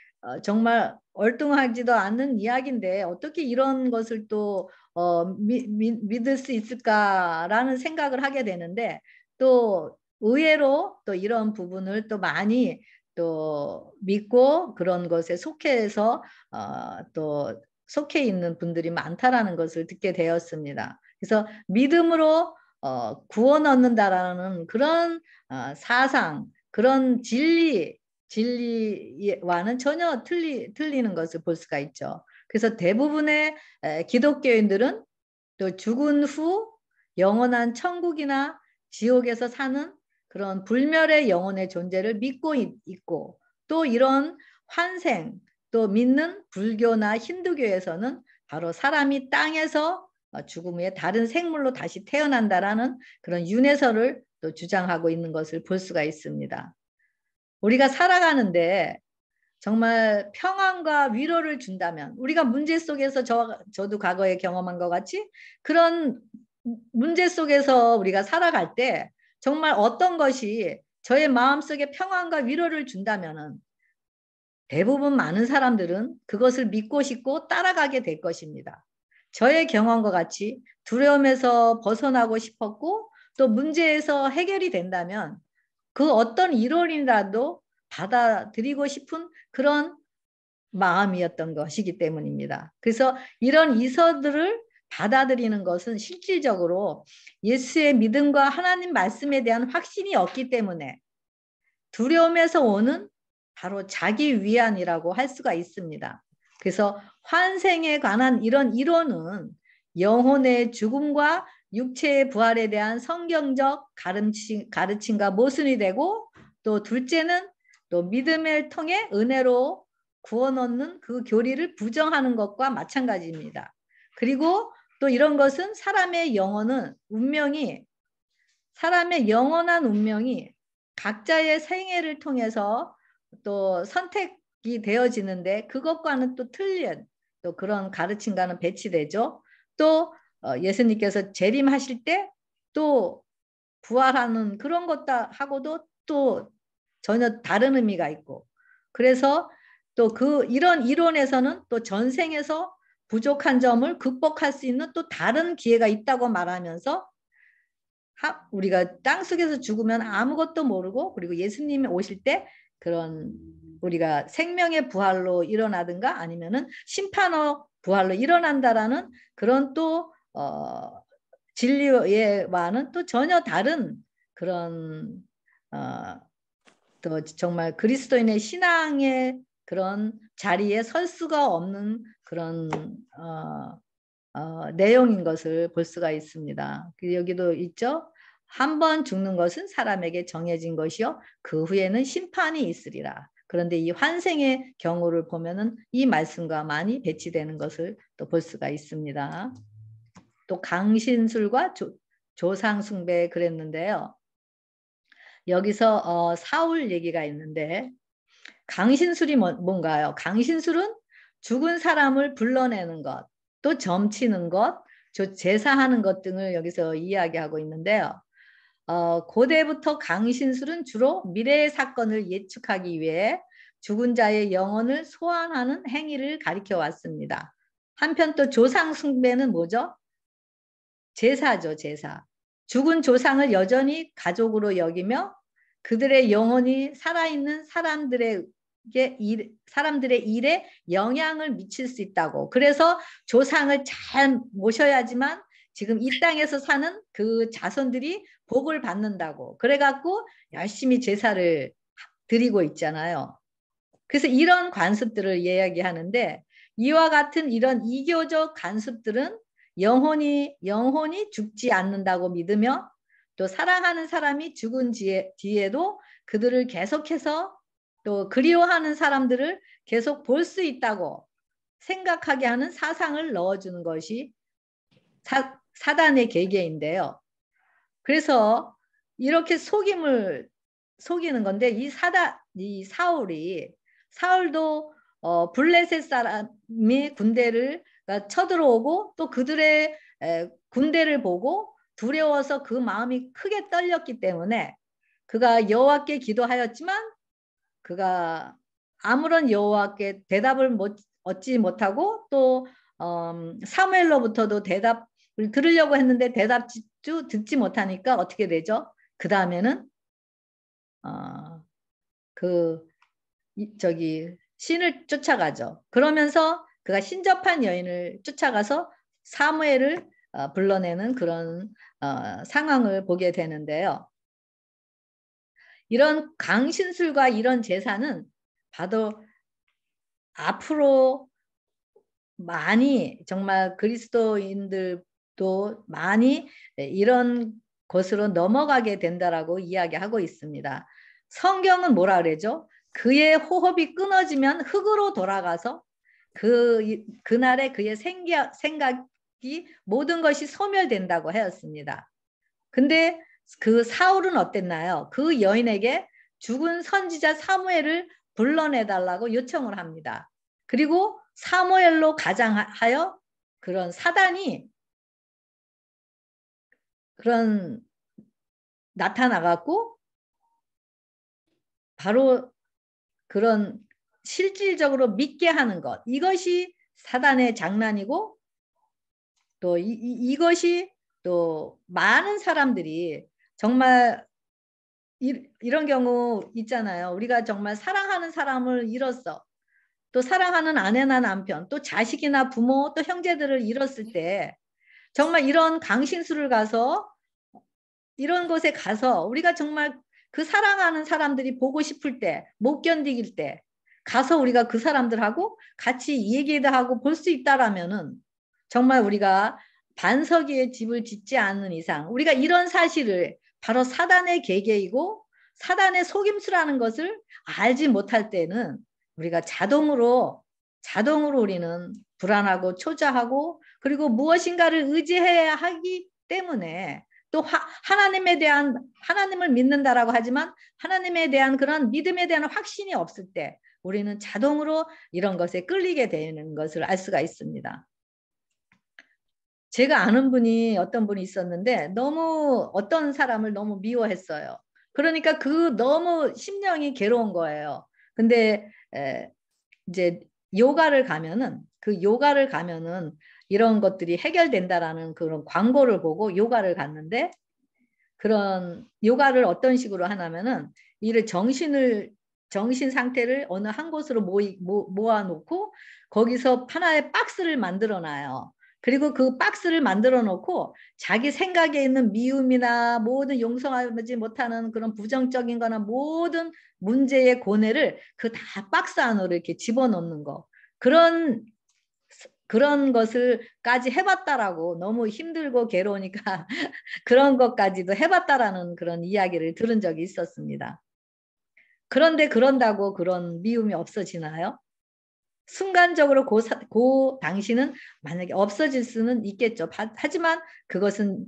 정말 얼뚱하지도 않는 이야기인데 어떻게 이런 것을 또 믿을 수 있을까라는 생각을 하게 되는데 또 의외로 또 이런 부분을 또 많이 또 믿고 그런 것에 속해서 또 속해 있는 분들이 많다라는 것을 듣게 되었습니다. 그래서 믿음으로 구원 얻는다라는 그런 사상, 그런 진리와는 전혀 틀리는 것을 볼 수가 있죠. 그래서 대부분의 기독교인들은 또 죽은 후 영원한 천국이나 지옥에서 사는 그런 불멸의 영혼의 존재를 믿고 있고 또 이런 환생, 또 믿는 불교나 힌두교에서는 바로 사람이 땅에서 죽음 후에 다른 생물로 다시 태어난다라는 그런 윤회설을 또 주장하고 있는 것을 볼 수가 있습니다. 우리가 살아가는데 정말 평안과 위로를 준다면 우리가 문제 속에서 저도 과거에 경험한 것 같이 그런 문제 속에서 우리가 살아갈 때 정말 어떤 것이 저의 마음속에 평안과 위로를 준다면은 대부분 많은 사람들은 그것을 믿고 싶고 따라가게 될 것입니다. 저의 경험과 같이 두려움에서 벗어나고 싶었고 또 문제에서 해결이 된다면 그 어떤 이론이라도 받아들이고 싶은 그런 마음이었던 것이기 때문입니다. 그래서 이런 이서들을 받아들이는 것은 실질적으로 예수의 믿음과 하나님 말씀에 대한 확신이 없기 때문에 두려움에서 오는 바로 자기 위안이라고 할 수가 있습니다. 그래서 환생에 관한 이런 이론은 영혼의 죽음과 육체의 부활에 대한 성경적 가르침과 모순이 되고 또 둘째는 또 믿음을 통해 은혜로 구원 얻는 그 교리를 부정하는 것과 마찬가지입니다. 그리고 또 이런 것은 사람의 영혼은 사람의 영원한 운명이 각자의 생애를 통해서 또 선택이 되어지는데 그것과는 또 틀린 또 그런 가르침과는 배치되죠. 또 예수님께서 재림하실 때 또 부활하는 그런 것하고도 또 전혀 다른 의미가 있고 그래서 또 이런 이론에서는 또 전생에서 부족한 점을 극복할 수 있는 또 다른 기회가 있다고 말하면서 우리가 땅속에서 죽으면 아무것도 모르고 그리고 예수님이 오실 때 그런 우리가 생명의 부활로 일어나든가 아니면은 심판의 부활로 일어난다라는 그런 또 진리와는 또 전혀 다른 그런 또 정말 그리스도인의 신앙의 그런 자리에 설 수가 없는 그런 내용인 것을 볼 수가 있습니다. 여기도 있죠. 한 번 죽는 것은 사람에게 정해진 것이요 그 후에는 심판이 있으리라. 그런데 이 환생의 경우를 보면은 이 말씀과 많이 배치되는 것을 또 볼 수가 있습니다. 또 강신술과 조상 숭배 그랬는데요. 여기서 사울 얘기가 있는데 강신술이 뭔가요? 강신술은 죽은 사람을 불러내는 것, 또 점치는 것, 제사하는 것 등을 여기서 이야기하고 있는데요. 고대부터 강신술은 주로 미래의 사건을 예측하기 위해 죽은 자의 영혼을 소환하는 행위를 가리켜 왔습니다. 한편 또 조상 숭배는 뭐죠? 제사죠, 제사. 죽은 조상을 여전히 가족으로 여기며 그들의 영혼이 살아있는 사람들의 일에 영향을 미칠 수 있다고. 그래서 조상을 잘 모셔야지만 지금 이 땅에서 사는 그 자손들이 복을 받는다고. 그래갖고 열심히 제사를 드리고 있잖아요. 그래서 이런 관습들을 이야기하는데 이와 같은 이런 이교적 관습들은 영혼이 죽지 않는다고 믿으며 또 사랑하는 사람이 죽은 뒤에도 그들을 계속해서 또 그리워하는 사람들을 계속 볼 수 있다고 생각하게 하는 사상을 넣어주는 것이 사단의 계계인데요. 그래서 이렇게 속이는 건데 이 사울도 블레셋 사람이 군대를 쳐들어오고 또 그들의 군대를 보고 두려워서 그 마음이 크게 떨렸기 때문에 그가 여호와께 기도하였지만 그가 아무런 여호와께 대답을 얻지 못하고 또 사무엘로부터도 대답을 들으려고 했는데 대답도 듣지 못하니까 어떻게 되죠? 그 다음에는 신을 쫓아가죠. 그러면서 그가 신접한 여인을 쫓아가서 사무엘을 불러내는 그런 상황을 보게 되는데요. 이런 강신술과 이런 제사는 봐도 앞으로 많이 정말 그리스도인들도 많이 이런 것으로 넘어가게 된다라고 이야기하고 있습니다. 성경은 뭐라 그러죠? 그의 호흡이 끊어지면 흙으로 돌아가서 그날에 그의 생각이 모든 것이 소멸된다고 하였습니다. 근데 그 사울은 어땠나요? 그 여인에게 죽은 선지자 사무엘을 불러내달라고 요청을 합니다. 그리고 사무엘로 가장하여 그런 사단이 그런 나타나갖고 바로 그런 실질적으로 믿게 하는 것, 이것이 사단의 장난이고 또 이것이 또 많은 사람들이 정말 이런 경우 있잖아요. 우리가 정말 사랑하는 사람을 잃었어. 또 사랑하는 아내나 남편, 또 자식이나 부모, 또 형제들을 잃었을 때 정말 이런 강신술을 가서 이런 곳에 가서 우리가 정말 그 사랑하는 사람들이 보고 싶을 때, 못 견디길 때 가서 우리가 그 사람들하고 같이 얘기도 하고 볼 수 있다라면은 정말 우리가 반석의 집을 짓지 않는 이상 우리가 이런 사실을 바로 사단의 계계이고 사단의 속임수라는 것을 알지 못할 때는 우리가 자동으로 우리는 불안하고 초조하고 그리고 무엇인가를 의지해야 하기 때문에 또 하나님을 믿는다라고 하지만 하나님에 대한 그런 믿음에 대한 확신이 없을 때 우리는 자동으로 이런 것에 끌리게 되는 것을 알 수가 있습니다. 제가 아는 어떤 분이 있었는데 너무 어떤 사람을 너무 미워했어요. 그러니까 너무 심령이 괴로운 거예요. 근데 이제 요가를 가면은 이런 것들이 해결된다라는 그런 광고를 보고 요가를 갔는데 그런 요가를 어떤 식으로 하냐면은 정신 상태를 어느 한 곳으로 모아놓고 거기서 하나의 박스를 만들어 놔요. 그리고 그 박스를 만들어 놓고 자기 생각에 있는 미움이나 모든 용서하지 못하는 그런 부정적인 거나 모든 문제의 고뇌를 다 박스 안으로 이렇게 집어넣는 거. 그런 것을까지 해봤다라고 너무 힘들고 괴로우니까 그런 것까지도 해봤다라는 그런 이야기를 들은 적이 있었습니다. 그런데 그런다고 그런 미움이 없어지나요? 순간적으로 그 당시는 만약에 없어질 수는 있겠죠. 하지만 그것은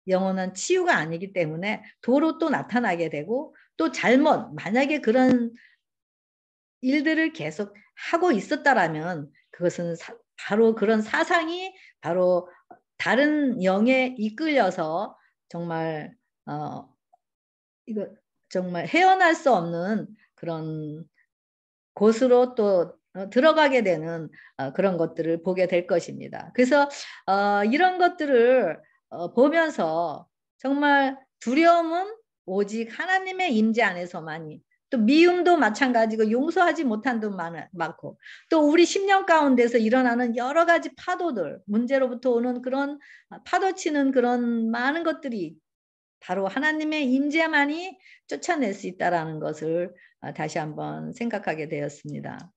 영원한 치유가 아니기 때문에 도로 또 나타나게 되고 또 만약에 그런 일들을 계속 하고 있었다라면 그것은 바로 그런 사상이 바로 다른 영에 이끌려서 정말 이거 정말 헤어날 수 없는 그런 곳으로 또 들어가게 되는 그런 것들을 보게 될 것입니다. 그래서 이런 것들을 보면서 정말 두려움은 오직 하나님의 임재 안에서만이, 또 미움도 마찬가지고 용서하지 못한 도 많고, 또 우리 심령 가운데서 일어나는 여러 가지 파도들, 문제로부터 오는 그런 파도치는 그런 많은 것들이 바로 하나님의 임재만이 쫓아낼 수 있다는 것을 다시 한번 생각하게 되었습니다.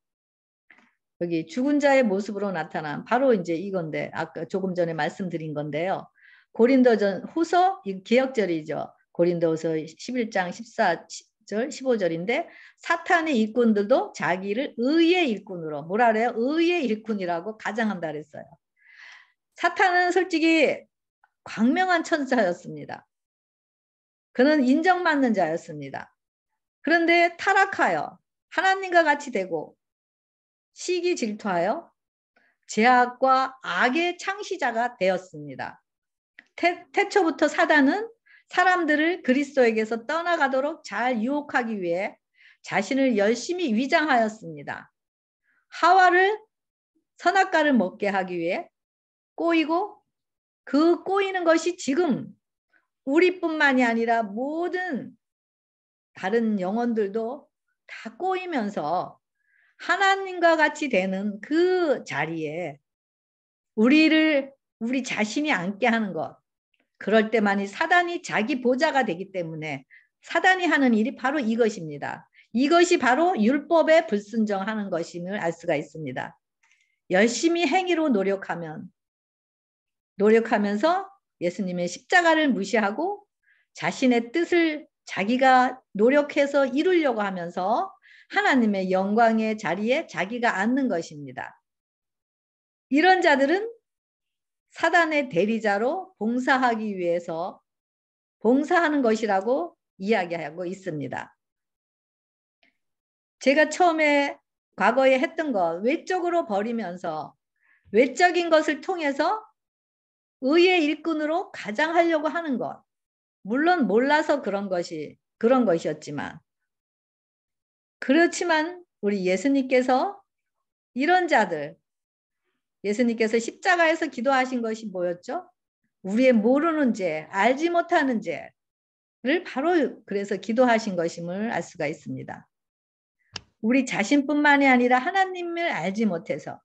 여기 죽은 자의 모습으로 나타난 바로 이제 이건데, 아까 조금 전에 말씀드린 건데요. 고린도전 후서, 기억절이죠. 고린도서 11장 14절 15절인데 사탄의 일꾼들도 자기를 의의 일꾼으로, 뭐라 그래요? 의의 일꾼이라고 가장한다 그랬어요. 사탄은 솔직히 광명한 천사였습니다. 그는 인정받는 자였습니다. 그런데 타락하여 하나님과 같이 되고 시기 질투하여 죄악과 악의 창시자가 되었습니다. 태초부터 사단은 사람들을 그리스도에게서 떠나가도록 잘 유혹하기 위해 자신을 열심히 위장하였습니다. 하와를 선악과를 먹게 하기 위해 꼬이고, 그 꼬이는 것이 지금 우리뿐만이 아니라 모든 다른 영혼들도 다 꼬이면서 하나님과 같이 되는 그 자리에 우리 자신이 앉게 하는 것, 그럴 때만이 사단이 자기 보좌가 되기 때문에 사단이 하는 일이 바로 이것입니다. 이것이 바로 율법에 불순종하는 것임을 알 수가 있습니다. 열심히 행위로 노력하면서 예수님의 십자가를 무시하고 자신의 뜻을 자기가 노력해서 이루려고 하면서 하나님의 영광의 자리에 자기가 앉는 것입니다. 이런 자들은 사단의 대리자로 봉사하기 위해서 봉사하는 것이라고 이야기하고 있습니다. 제가 처음에 과거에 했던 것, 외적으로 버리면서 외적인 것을 통해서 의의 일꾼으로 가장하려고 하는 것, 물론 몰라서 그런 것이었지만, 그렇지만 우리 예수님께서 이런 자들, 예수님께서 십자가에서 기도하신 것이 뭐였죠? 우리의 모르는 죄, 알지 못하는 죄를 바로 그래서 기도하신 것임을 알 수가 있습니다. 우리 자신뿐만이 아니라 하나님을 알지 못해서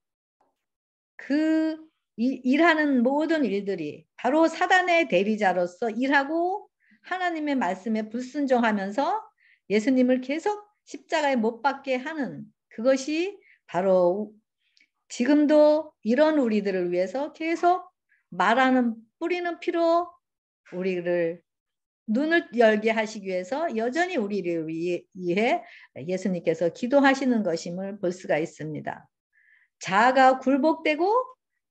그 일하는 모든 일들이 바로 사단의 대리자로서 일하고 하나님의 말씀에 불순종하면서 예수님을 계속 십자가에 못 박게 하는 그것이 바로 지금도 이런 우리들을 위해서 계속 말하는, 뿌리는 피로 우리를 눈을 열게 하시기 위해서 여전히 우리를 위해 예수님께서 기도하시는 것임을 볼 수가 있습니다. 자아가 굴복되고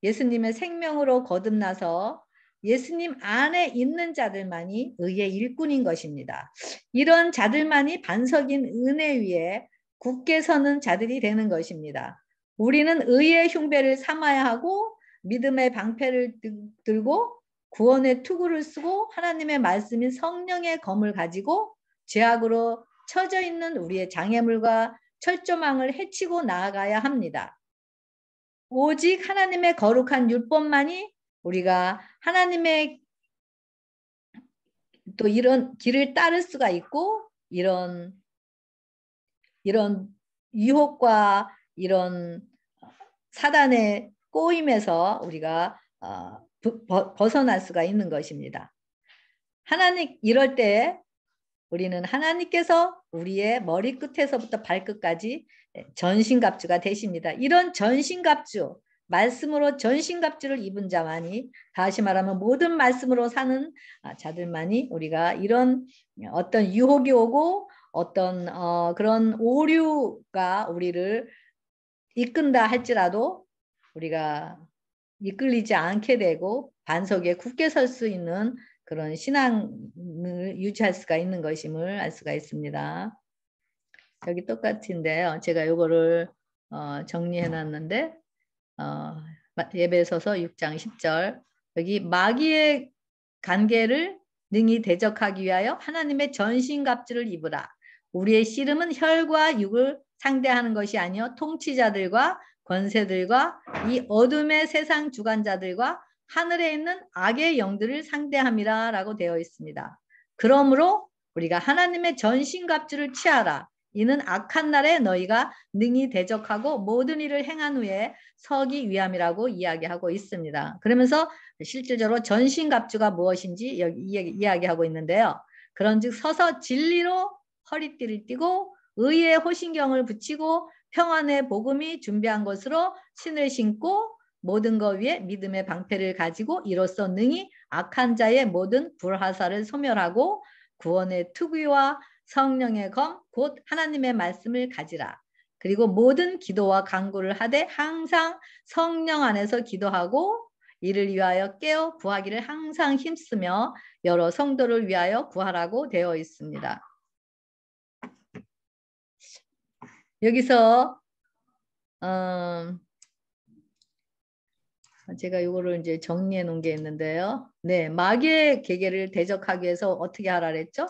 예수님의 생명으로 거듭나서 예수님 안에 있는 자들만이 의의 일꾼인 것입니다. 이런 자들만이 반석인 은혜 위에 굳게 서는 자들이 되는 것입니다. 우리는 의의 흉배를 삼아야 하고 믿음의 방패를 들고 구원의 투구를 쓰고 하나님의 말씀인 성령의 검을 가지고 죄악으로 처져 있는 우리의 장애물과 철조망을 해치고 나아가야 합니다. 오직 하나님의 거룩한 율법만이 우리가 하나님의 또 이런 길을 따를 수가 있고, 이런 유혹과 이런 사단의 꼬임에서 우리가 벗어날 수가 있는 것입니다. 하나님, 이럴 때 우리는 하나님께서 우리의 머리끝에서부터 발끝까지 전신갑주가 되십니다. 이런 전신갑주, 말씀으로 전신갑주를 입은 자만이, 다시 말하면 모든 말씀으로 사는 자들만이 우리가 이런 어떤 유혹이 오고 어떤 그런 오류가 우리를 이끈다 할지라도 우리가 이끌리지 않게 되고 반석에 굳게 설 수 있는 그런 신앙을 유지할 수가 있는 것임을 알 수가 있습니다. 여기 똑같은데요. 제가 요거를 정리해 놨는데 예배서서 6장 10절, 여기 마귀의 관계를 능히 대적하기 위하여 하나님의 전신갑주를 입으라. 우리의 씨름은 혈과 육을 상대하는 것이 아니요 통치자들과 권세들과 이 어둠의 세상 주관자들과 하늘에 있는 악의 영들을 상대함이라 라고 되어 있습니다. 그러므로 우리가 하나님의 전신갑주를 취하라. 이는 악한 날에 너희가 능히 대적하고 모든 일을 행한 후에 서기 위함이라고 이야기하고 있습니다. 그러면서 실질적으로 전신갑주가 무엇인지 여기 이야기하고 있는데요. 그런즉 서서 진리로 허리띠를 띠고 의의 호신경을 붙이고 평안의 복음이 준비한 것으로 신을 신고 모든 것 위에 믿음의 방패를 가지고 이로써 능히 악한 자의 모든 불화살을 소멸하고 구원의 투구와 성령의 검 곧 하나님의 말씀을 가지라. 그리고 모든 기도와 간구를 하되 항상 성령 안에서 기도하고 이를 위하여 깨어 구하기를 항상 힘쓰며 여러 성도를 위하여 구하라고 되어 있습니다. 여기서 제가 이거를 이제 정리해 놓은 게 있는데요. 네, 마귀의 계계를 대적하기 위해서 어떻게 하라 그랬죠?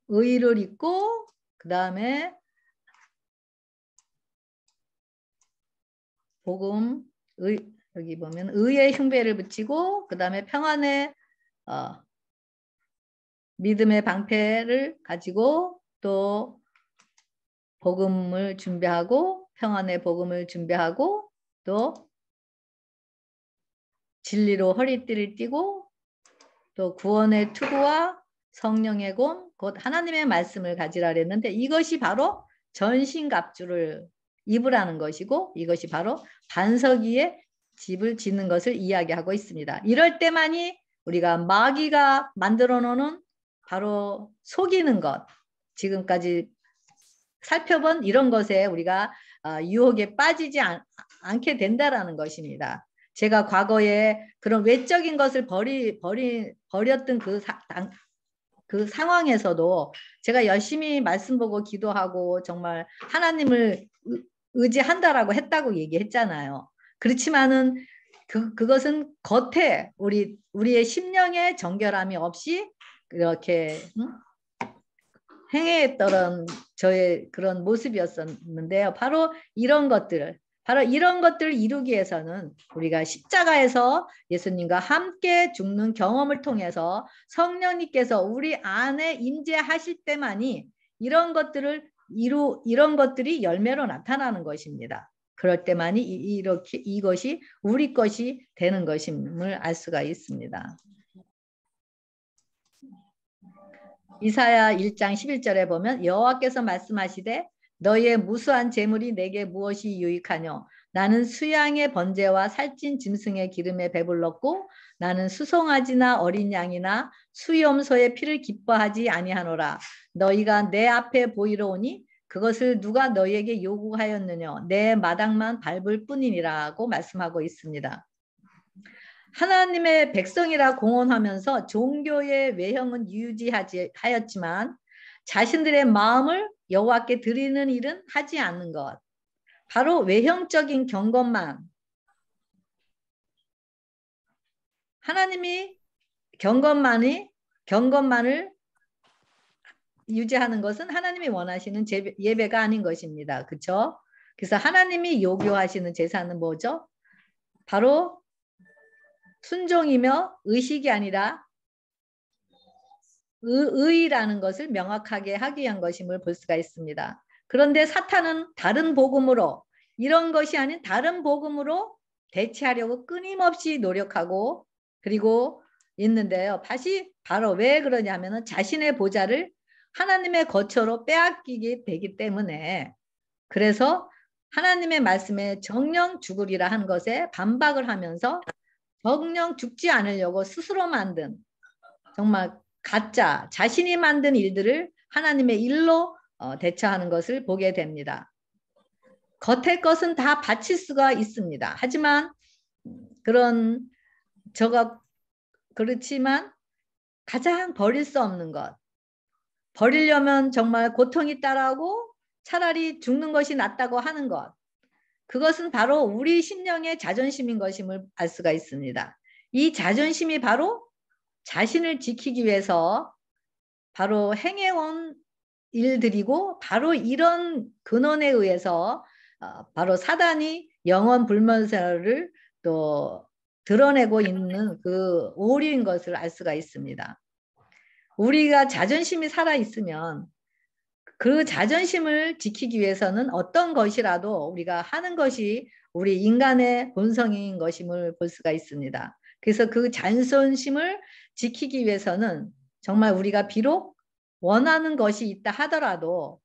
의를 입고 그 다음에 복음, 여기 보면 의의 흉배를 붙이고 그 다음에 평안의 믿음의 방패를 가지고 또 복음을 준비하고 평안의 복음을 준비하고 또 진리로 허리띠를 띠고 또 구원의 투구와 성령의 검 곧 하나님의 말씀을 가지라 그랬는데 이것이 바로 전신갑주를 입으라는 것이고 이것이 바로 반석 위에 집을 짓는 것을 이야기하고 있습니다. 이럴 때만이 우리가 마귀가 만들어 놓는 바로 속이는 것 지금까지 살펴본 이런 것에 우리가 유혹에 빠지지 않게 된다라는 것입니다. 제가 과거에 그런 외적인 것을 버렸던 그 상황에서도 제가 열심히 말씀 보고 기도하고 정말 하나님을 의지한다라고 했다고 얘기했잖아요. 그렇지만은 그것은 겉에 우리의 심령의 정결함이 없이 그렇게 행해했던 저의 그런 모습이었었는데요. 바로 이런 것들을 이루기 위해서는 우리가 십자가에서 예수님과 함께 죽는 경험을 통해서 성령님께서 우리 안에 임재하실 때만이 이런 것들이 열매로 나타나는 것입니다. 그럴 때만이 이것이 우리 것이 되는 것임을 알 수가 있습니다. 이사야 1장 11절에 보면 여호와께서 말씀하시되 너희의 무수한 재물이 내게 무엇이 유익하뇨? 나는 수양의 번제와 살찐 짐승의 기름에 배불렀고 나는 수송아지나 어린 양이나 수염소의 피를 기뻐하지 아니하노라. 너희가 내 앞에 보이러 오니 그것을 누가 너희에게 요구하였느냐? 내 마당만 밟을 뿐이니라고 말씀하고 있습니다. 하나님의 백성이라 공언하면서 종교의 외형은 유지하였지만 자신들의 마음을 여호와께 드리는 일은 하지 않는 것. 바로 외형적인 경건만. 하나님이 경건만을 유지하는 것은 하나님이 원하시는 예배가 아닌 것입니다. 그렇죠? 그래서 하나님이 요구하시는 제사는 뭐죠? 바로 순종이며 의식이 아니라 의라는 것을 명확하게 하기 위한 것임을 볼 수가 있습니다. 그런데 사탄은 다른 복음으로 이런 것이 아닌 다른 복음으로 대체하려고 끊임없이 노력하고 그리고 있는데요. 다시 바로 왜 그러냐면은 자신의 보좌를 하나님의 거처로 빼앗기게 되기 때문에 그래서 하나님의 말씀에 정령 죽으리라 한 것에 반박을 하면서 정령 죽지 않으려고 스스로 만든 정말 가짜 자신이 만든 일들을 하나님의 일로 대처하는 것을 보게 됩니다. 겉의 것은 다 바칠 수가 있습니다. 하지만 그렇지만 가장 버릴 수 없는 것 버리려면 정말 고통이 따라오고 차라리 죽는 것이 낫다고 하는 것 그것은 바로 우리 심령의 자존심인 것임을 알 수가 있습니다. 이 자존심이 바로 자신을 지키기 위해서 바로 행해온 일들이고 바로 이런 근원에 의해서 바로 사단이 영원 불면서를 또 드러내고 있는 그 오류인 것을 알 수가 있습니다. 우리가 자존심이 살아있으면 그 자존심을 지키기 위해서는 어떤 것이라도 우리가 하는 것이 우리 인간의 본성인 것임을 볼 수가 있습니다. 그래서 그 자존심을 지키기 위해서는 정말 우리가 비록 원하는 것이 있다 하더라도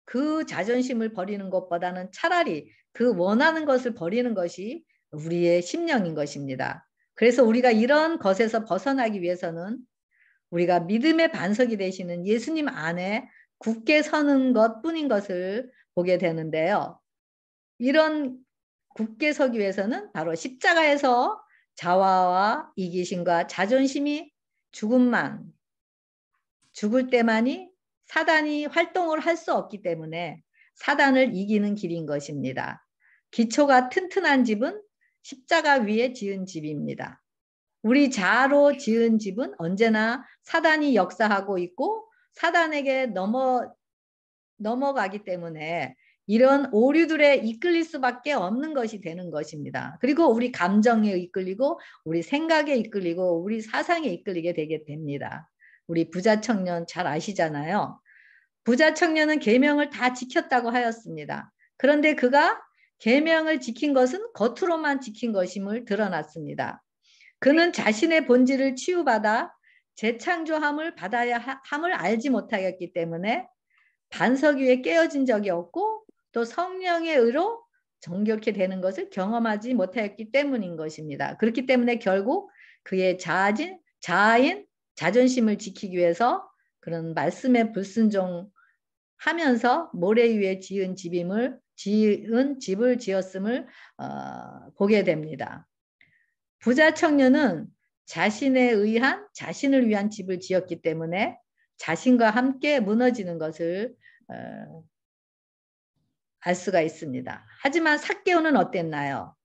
그 자존심을 버리는 것보다는 차라리 그 원하는 것을 버리는 것이 우리의 심령인 것입니다. 그래서 우리가 이런 것에서 벗어나기 위해서는 우리가 믿음의 반석이 되시는 예수님 안에 굳게 서는 것뿐인 것을 보게 되는데요. 이런 굳게 서기 위해서는 바로 십자가에서 자아와 이기심과 자존심이 죽을 때만이 사단이 활동을 할 수 없기 때문에 사단을 이기는 길인 것입니다. 기초가 튼튼한 집은 십자가 위에 지은 집입니다. 우리 자아로 지은 집은 언제나 사단이 역사하고 있고 사단에게 넘어가기 때문에 이런 오류들에 이끌릴 수밖에 없는 것이 되는 것입니다. 그리고 우리 감정에 이끌리고 우리 생각에 이끌리고 우리 사상에 이끌리게 되게 됩니다. 우리 부자 청년 잘 아시잖아요. 부자 청년은 계명을 다 지켰다고 하였습니다. 그런데 그가 계명을 지킨 것은 겉으로만 지킨 것임을 드러났습니다. 그는 자신의 본질을 치유받아 재창조함을 받아야 함을 알지 못하였기 때문에 반석 위에 깨어진 적이 없고 또 성령의 의로 정결케 되는 것을 경험하지 못하였기 때문인 것입니다. 그렇기 때문에 결국 그의 자아인 자존심을 지키기 위해서 그런 말씀에 불순종하면서 모래 위에 지은 집을 지었음을 보게 됩니다. 부자 청년은 자신을 위한 집을 지었기 때문에 자신과 함께 무너지는 것을 알 수가 있습니다. 하지만 삭개오는 어땠나요?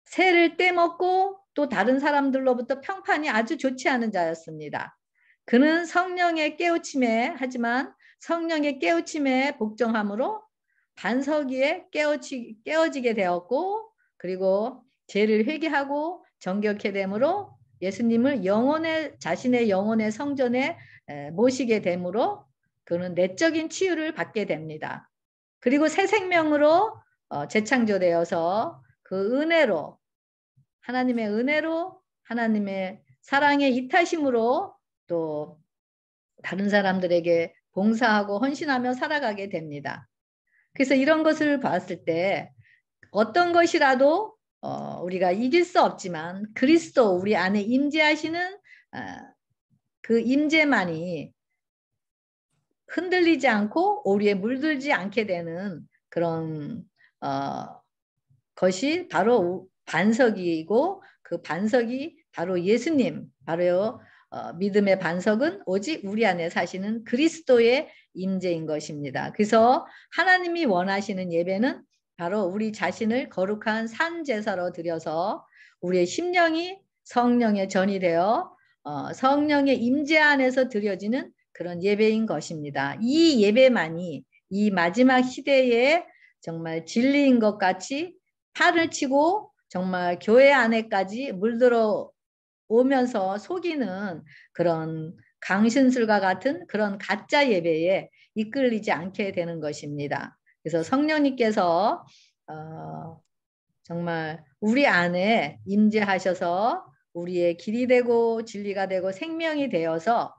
새를 떼먹고 또 다른 사람들로부터 평판이 아주 좋지 않은 자였습니다. 그는 성령의 깨우침에 복종함으로 반석 위에 깨어지게 되었고 그리고 죄를 회개하고 정결케 되므로 예수님을 자신의 영혼의 성전에 모시게 되므로 그는 내적인 치유를 받게 됩니다. 그리고 새 생명으로 재창조되어서 그 은혜로 하나님의 은혜로 하나님의 사랑의 이타심으로 또 다른 사람들에게 봉사하고 헌신하며 살아가게 됩니다. 그래서 이런 것을 봤을 때 어떤 것이라도 우리가 이길 수 없지만 그리스도 우리 안에 임재하시는 그 임재만이 흔들리지 않고 오류에 물들지 않게 되는 그런 것이 바로 반석이고 그 반석이 바로 예수님, 바로 믿음의 반석은 오직 우리 안에 사시는 그리스도의 임재인 것입니다. 그래서 하나님이 원하시는 예배는 바로 우리 자신을 거룩한 산 제사로 드려서 우리의 심령이 성령의 전이 되어 성령의 임재 안에서 드려지는 그런 예배인 것입니다. 이 예배만이 이 마지막 시대에 정말 진리인 것 같이 팔을 치고 정말 교회 안에까지 물들어 오면서 속이는 그런 강신술과 같은 그런 가짜 예배에 이끌리지 않게 되는 것입니다. 그래서 성령님께서 정말 우리 안에 임재하셔서 우리의 길이 되고 진리가 되고 생명이 되어서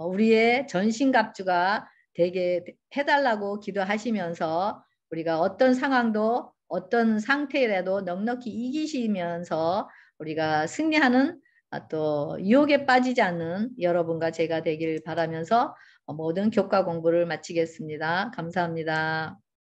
우리의 전신갑주가 되게 해달라고 기도하시면서 우리가 어떤 상황도 어떤 상태라도 넉넉히 이기시면서 우리가 승리하는 또 유혹에 빠지지 않는 여러분과 제가 되길 바라면서 모든 교과 공부를 마치겠습니다. 감사합니다.